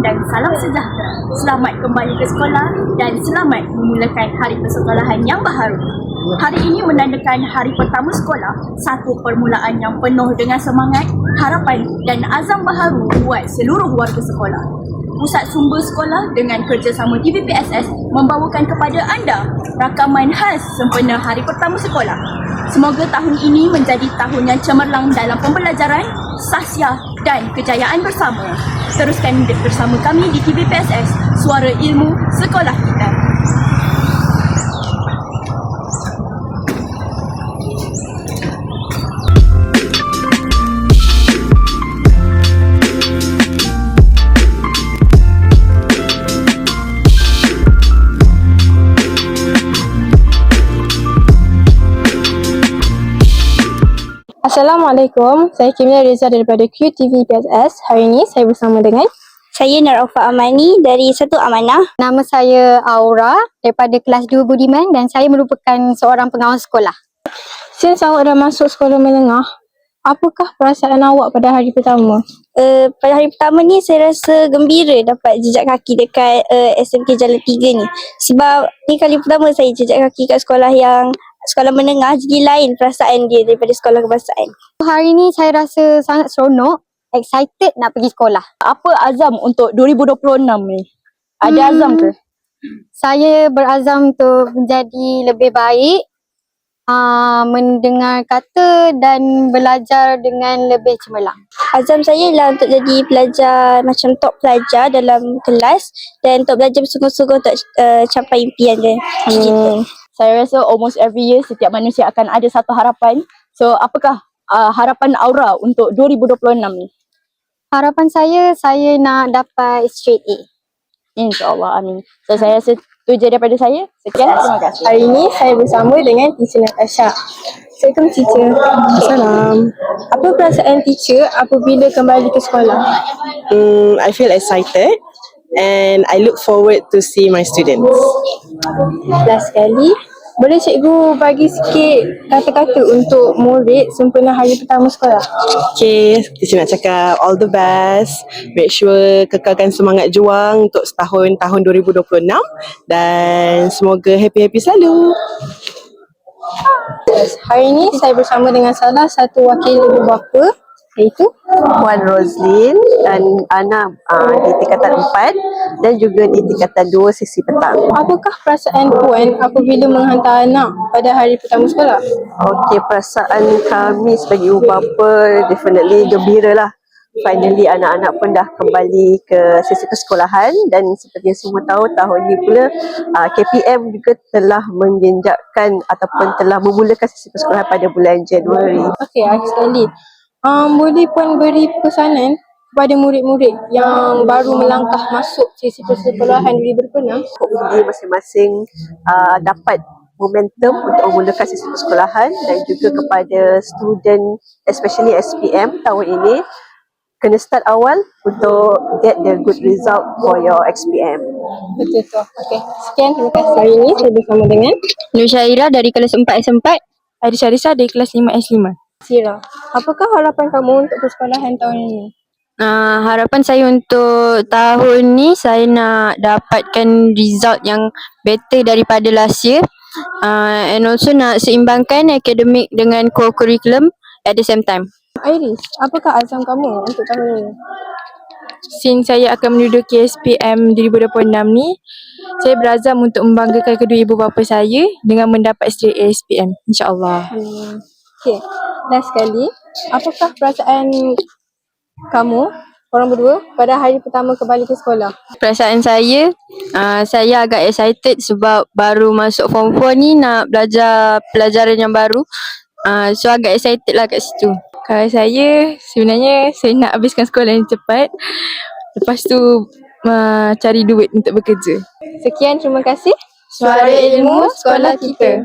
dan salam sejahtera. Selamat kembali ke sekolah dan selamat memulakan hari persekolahan yang baharu. Hari ini menandakan hari pertama sekolah, satu permulaan yang penuh dengan semangat, harapan dan azam baharu buat seluruh warga sekolah. Pusat Sumber Sekolah dengan kerjasama TVPSS membawakan kepada anda rakaman khas sempena hari pertama sekolah. Semoga tahun ini menjadi tahun yang cemerlang dalam pembelajaran, sahsiah dan kejayaan bersama. Teruskan bersama kami di TVPSS, Suara Ilmu Sekolah Kita. Assalamualaikum, saya Kimia Reza daripada QTV PSS. Hari ini saya bersama dengan Saya Naraufa Amani dari Satu Amanah. nama saya Aura daripada kelas 2 Budiman dan saya merupakan seorang pengawas sekolah. Since awak dah masuk sekolah menengah, apakah perasaan awak pada hari pertama? Pada hari pertama ni saya rasa gembira dapat jejak kaki dekat SMK Jalan 3 ni. Sebab ni kali pertama saya jejak kaki kat sekolah yang sekolah menengah, jadi lain perasaan dia daripada sekolah kebangsaan. Hari ini saya rasa sangat seronok, excited nak pergi sekolah. Apa azam untuk 2026 ni? Ada azam ke? Saya berazam untuk menjadi lebih baik, mendengar kata dan belajar dengan lebih cemerlang. Azam saya ialah untuk jadi pelajar macam top pelajar dalam kelas dan untuk belajar bersungguh-sungguh untuk capai impian dia. Gitu. Saya rasa almost every year setiap manusia akan ada satu harapan. So apakah harapan Aura untuk 2026 ni? Harapan saya nak dapat straight A. InsyaAllah, amin. So saya rasa itu je daripada saya. Sekian, terima kasih. Hari ini saya bersama dengan Teacher Natasha. Assalamualaikum Teacher. Assalam. Apa perasaan teacher apabila kembali ke sekolah? I feel excited and I look forward to see my students. Last sekali, boleh cikgu bagi sikit kata-kata untuk murid sempena hari pertama sekolah? Okay, teacher nak cakap all the best. Make sure kekalkan semangat juang untuk tahun 2026 dan semoga happy-happy selalu. Hari ini saya bersama dengan salah satu wakil ibu bapa, iaitu Puan Roslyn dan Ana di tingkatan 4 dan juga di tingkatan 2 sesi petang. apakah perasaan Puan apabila menghantar anak pada hari pertama sekolah? Okey, perasaan kami sebagai ibu bapa definitely gembira lah. Finally anak-anak pun dah kembali ke sesi persekolahan dan seperti yang semua tahu tahun ini pula KPM juga telah menginjakkan ataupun telah memulakan sesi persekolahan pada bulan Januari. Okey, akhir sekali. Boleh Puan beri pesanan kepada murid-murid yang baru melangkah masuk sesi persekolahan 2026? Hopefully masing-masing dapat momentum untuk memulakan sesi persekolahan dan juga kepada student especially SPM tahun ini kena start awal untuk get the good result for your XPM. Betul tu. Okey, sekian, terima kasih. Hari ini saya bersama dengan Nur Syairah dari kelas 4S4, Aisyah Risa dari kelas 5S5. Sira. Apakah harapan kamu untuk persekolahan tahun ini? Harapan saya untuk tahun ni saya nak dapatkan result yang better daripada last year, and also nak seimbangkan akademik dengan core curriculum at the same time. Iris, apakah azam kamu untuk tahun ini? Since saya akan menduduki SPM 2026 ni, saya berazam untuk membanggakan kedua ibu bapa saya dengan mendapat straight A SPM, insyaAllah. Okey, last sekali, apakah perasaan kamu, korang berdua, pada hari pertama kembali ke sekolah? Perasaan saya agak excited sebab baru masuk form 4 ni nak belajar pelajaran yang baru. So agak excited lah kat situ. Kalau saya, sebenarnya saya nak habiskan sekolah yang cepat. Lepas tu cari duit untuk bekerja. Sekian, terima kasih. Suara Ilmu Sekolah Kita.